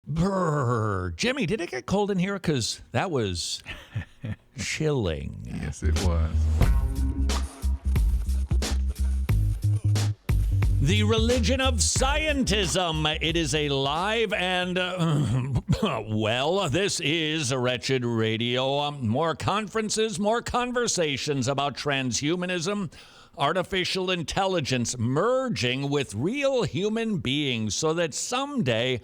Brr. Jimmy, did it get cold in here? Because that was chilling. Yes, it was. The religion of Scientism. It is a live and, well, this is Wretched Radio. More conferences, more conversations about transhumanism, artificial intelligence merging with real human beings so that someday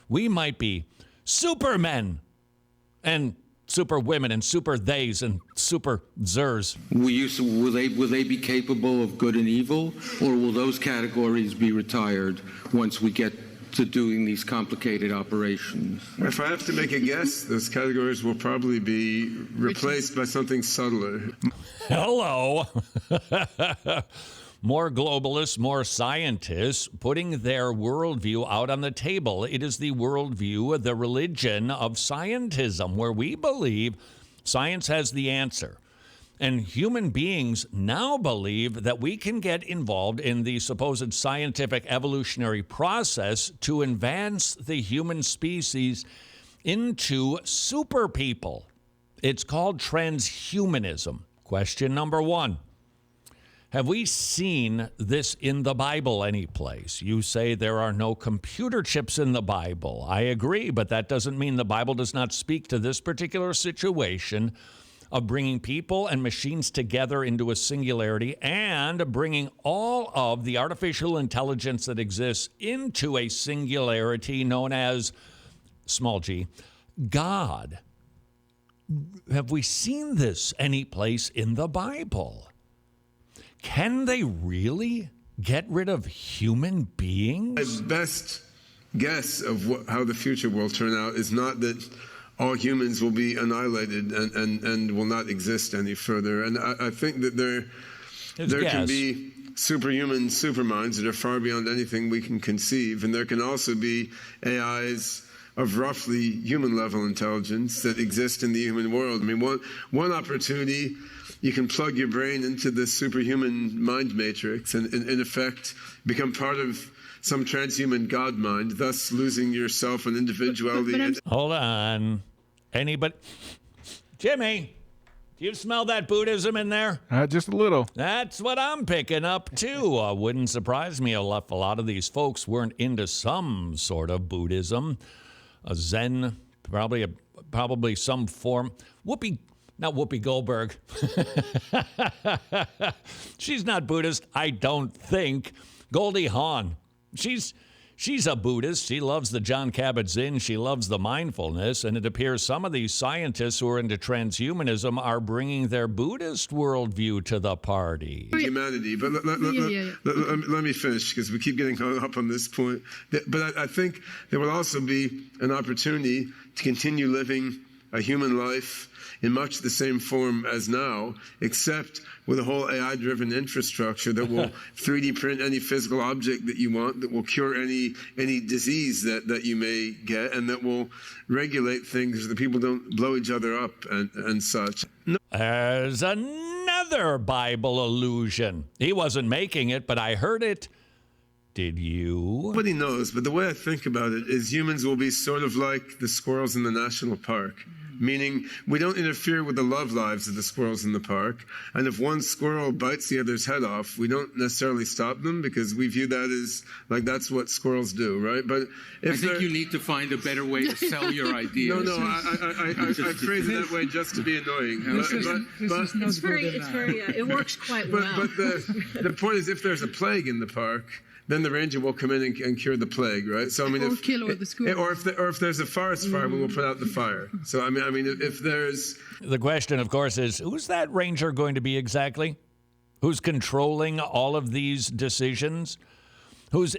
we might be supermen and super women and super theys and super zers. Will they be capable of good and evil, or will those categories be retired once we get to doing these complicated operations? If I have to make a guess, those categories will probably be replaced by something subtler. Hello. More globalists, more scientists putting their worldview out on the table. It is the worldview, the religion of scientism, where we believe science has the answer. And human beings now believe that we can get involved in the supposed scientific evolutionary process to advance the human species into super people. It's called transhumanism. Question number one. Have we seen this in the Bible any place? You say there are no computer chips in the Bible. I agree, but that doesn't mean the Bible does not speak to this particular situation of bringing people and machines together into a singularity and bringing all of the artificial intelligence that exists into a singularity known as, small g, God. Have we seen this any place in the Bible? Can they really get rid of human beings? My best guess of how the future will turn out is not that all humans will be annihilated and will not exist any further. And I think that there can be superhuman superminds that are far beyond anything we can conceive. And there can also be AIs of roughly human level intelligence that exist in the human world. I mean, one opportunity, you can plug your brain into the superhuman mind matrix and in effect become part of some transhuman God mind, thus losing yourself and individuality. Hold on. Anybody? Jimmy, do you smell that Buddhism in there? Just a little. That's what I'm picking up, too. Wouldn't surprise me if a lot of these folks weren't into some sort of Buddhism. A Zen, probably some form. Not Whoopi Goldberg. She's not Buddhist, I don't think. Goldie Hawn. She's a Buddhist. She loves the John Kabat-Zinn. She loves the mindfulness. And it appears some of these scientists who are into transhumanism are bringing their Buddhist worldview to the party. Humanity. But let me finish, because we keep getting hung up on this point. But I think there will also be an opportunity to continue living a human life in much the same form as now, except with a whole AI-driven infrastructure that will 3D print any physical object that you want, that will cure any disease that you may get, and that will regulate things so that people don't blow each other up and such. No. There's another Bible allusion. He wasn't making it, but I heard it. Did you? Nobody knows, but the way I think about it is humans will be sort of like the squirrels in the national park. Meaning, we don't interfere with the love lives of the squirrels in the park. And if one squirrel bites the other's head off, we don't necessarily stop them because we view that as, like, that's what squirrels do, right? But I think you need to find a better way to sell your ideas. No, I phrase it that way just to be annoying. It works quite well. But the point is, if there's a plague in the park, then the ranger will come in and cure the plague, right? So I mean, if there's a forest fire, we will put out the fire. So I mean, if there's the question, of course, is who's that ranger going to be exactly? Who's controlling all of these decisions? Who's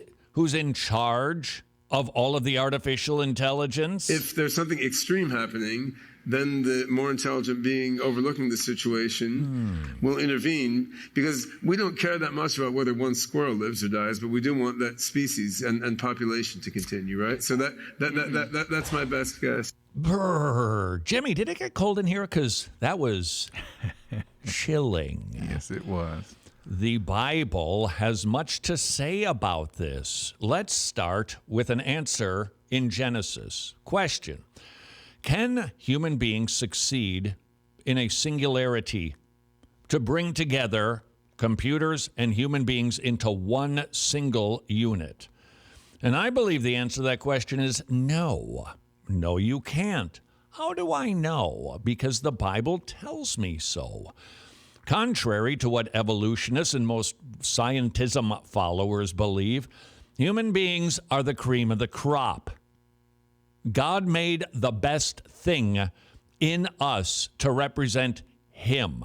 in charge of all of the artificial intelligence? If there's something extreme happening, then the more intelligent being overlooking the situation will intervene, because we don't care that much about whether one squirrel lives or dies, but we do want that species and population to continue, right? So that's my best guess. Brr. Jimmy, did it get cold in here? Because that was chilling. Yes, it was. The Bible has much to say about this. Let's start with an answer in Genesis. Question: can human beings succeed in a singularity to bring together computers and human beings into one single unit? And I believe the answer to that question is no. No, you can't. How do I know? Because the Bible tells me so. Contrary to what evolutionists and most Scientism followers believe, human beings are the cream of the crop. God made the best thing in us to represent Him.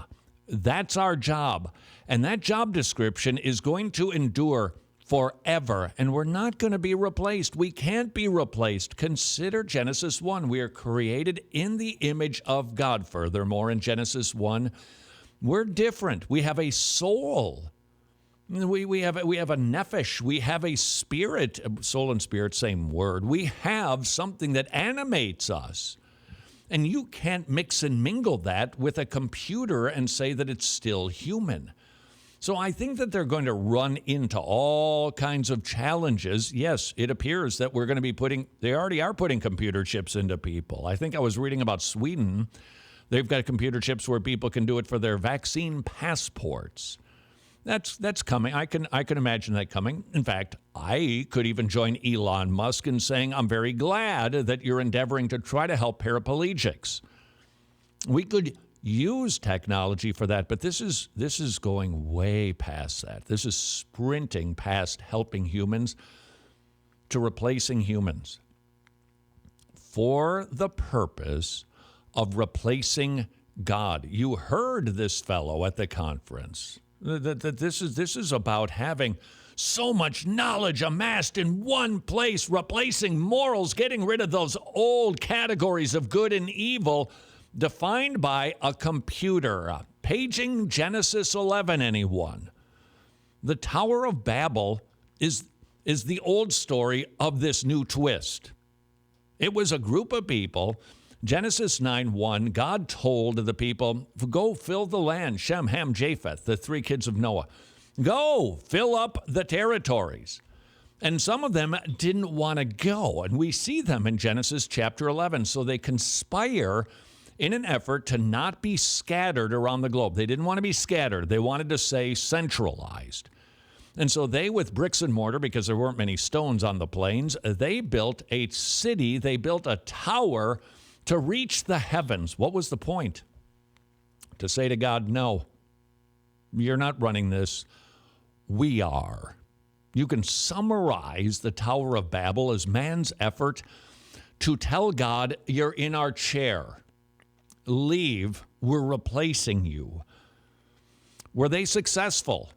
That's our job. And that job description is going to endure forever, and we're not going to be replaced. We can't be replaced. Consider Genesis 1. We are created in the image of God. Furthermore, in Genesis 1, we're different. We have a soul. We have a nephesh. We have a spirit. Soul and spirit, same word. We have something that animates us. And you can't mix and mingle that with a computer and say that it's still human. So I think that they're going to run into all kinds of challenges. Yes, it appears that we're going to be they already are putting computer chips into people. I think I was reading about Sweden. They've got computer chips where people can do it for their vaccine passports. That's coming. I can imagine that coming. In fact, I could even join Elon Musk in saying I'm very glad that you're endeavoring to try to help paraplegics. We could use technology for that, but this is going way past that. This is sprinting past helping humans to replacing humans for the purpose of replacing God. You heard this fellow at the conference. That this is about having so much knowledge amassed in one place, replacing morals, getting rid of those old categories of good and evil defined by a computer. Paging Genesis 11, anyone? The Tower of Babel is the old story of this new twist. It was a group of people. Genesis 9:1, God told the people, go fill the land, Shem, Ham, Japheth, the three kids of Noah. Go, fill up the territories. And some of them didn't want to go. And we see them in Genesis chapter 11. So they conspire in an effort to not be scattered around the globe. They didn't want to be scattered. They wanted to say centralized. And so they, with bricks and mortar, because there weren't many stones on the plains, they built a city, they built a tower to reach the heavens. What was the point? To say to God, no, you're not running this. We are. You can summarize the Tower of Babel as man's effort to tell God, you're in our chair. Leave, we're replacing you. Were they successful?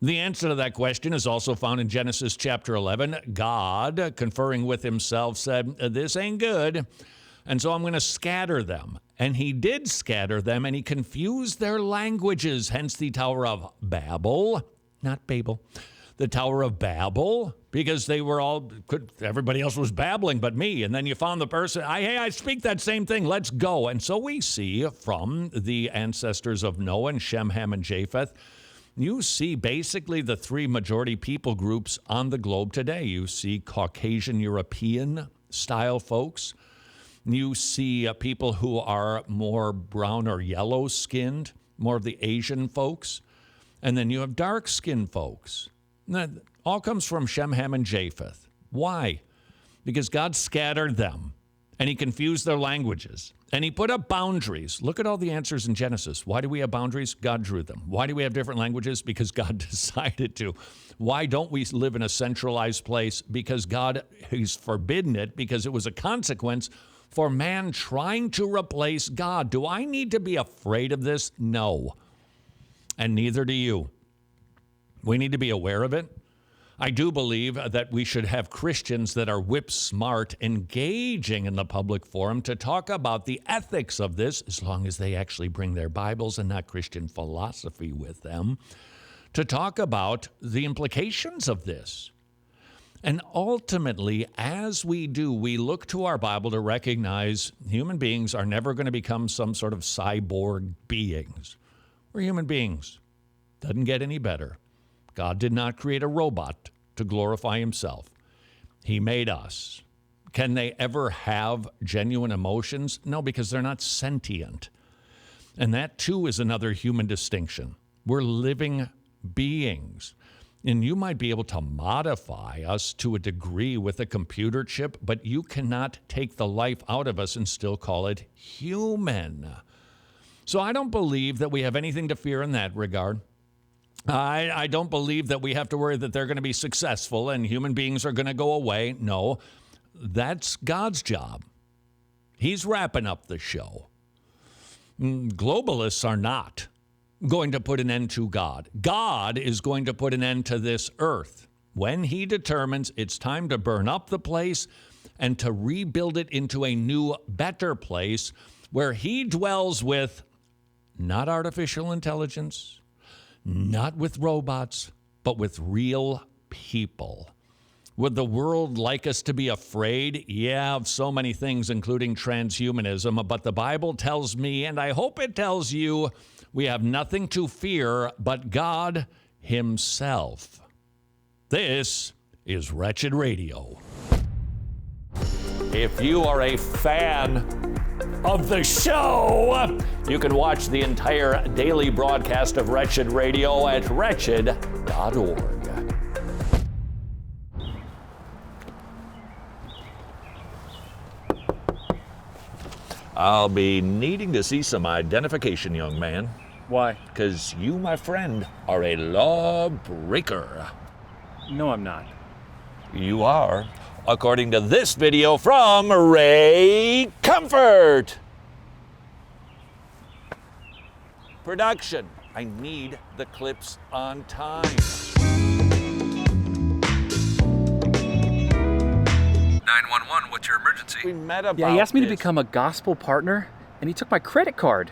The answer to that question is also found in Genesis chapter 11. God, conferring with himself, said, this ain't good. And so I'm going to scatter them. And he did scatter them, and he confused their languages, hence the Tower of Babel, not Babel, the Tower of Babel, because they were everybody else was babbling but me. And then you found the person, hey, I speak that same thing, let's go. And so we see from the ancestors of Noah and Shem, Ham, and Japheth, you see basically the three majority people groups on the globe today. You see Caucasian European style folks. You see people who are more brown or yellow skinned, more of the Asian folks. And then you have dark skinned folks. And that all comes from Shem, Ham, and Japheth. Why? Because God scattered them and he confused their languages and he put up boundaries. Look at all the answers in Genesis. Why do we have boundaries? God drew them. Why do we have different languages? Because God decided to. Why don't we live in a centralized place? Because God has forbidden it, because it was a consequence for man trying to replace God. Do I need to be afraid of this? No. And neither do you. We need to be aware of it. I do believe that we should have Christians that are whip smart, engaging in the public forum to talk about the ethics of this, as long as they actually bring their Bibles and not Christian philosophy with them, to talk about the implications of this. And ultimately, as we do, we look to our Bible to recognize human beings are never going to become some sort of cyborg beings. We're human beings. Doesn't get any better. God did not create a robot to glorify himself. He made us. Can they ever have genuine emotions? No, because they're not sentient. And that, too, is another human distinction. We're living beings. And you might be able to modify us to a degree with a computer chip, but you cannot take the life out of us and still call it human. So I don't believe that we have anything to fear in that regard. I don't believe that we have to worry that they're going to be successful and human beings are going to go away. No, that's God's job. He's wrapping up the show. Globalists are not going to put an end to God. God is going to put an end to this earth when he determines it's time to burn up the place and to rebuild it into a new, better place where he dwells with not artificial intelligence, not with robots, but with real people. Would the world like us to be afraid? Yeah, of so many things, including transhumanism. But the Bible tells me, and I hope it tells you, we have nothing to fear but God himself. This is Wretched Radio. If you are a fan of the show, you can watch the entire daily broadcast of Wretched Radio at wretched.org. I'll be needing to see some identification, young man. Why? Because you, my friend, are a lawbreaker. No, I'm not. You are, according to this video from Ray Comfort. Production, I need the clips on time. 911, what's your emergency? We met about Yeah, he asked me to this. become a gospel partner, and he took my credit card.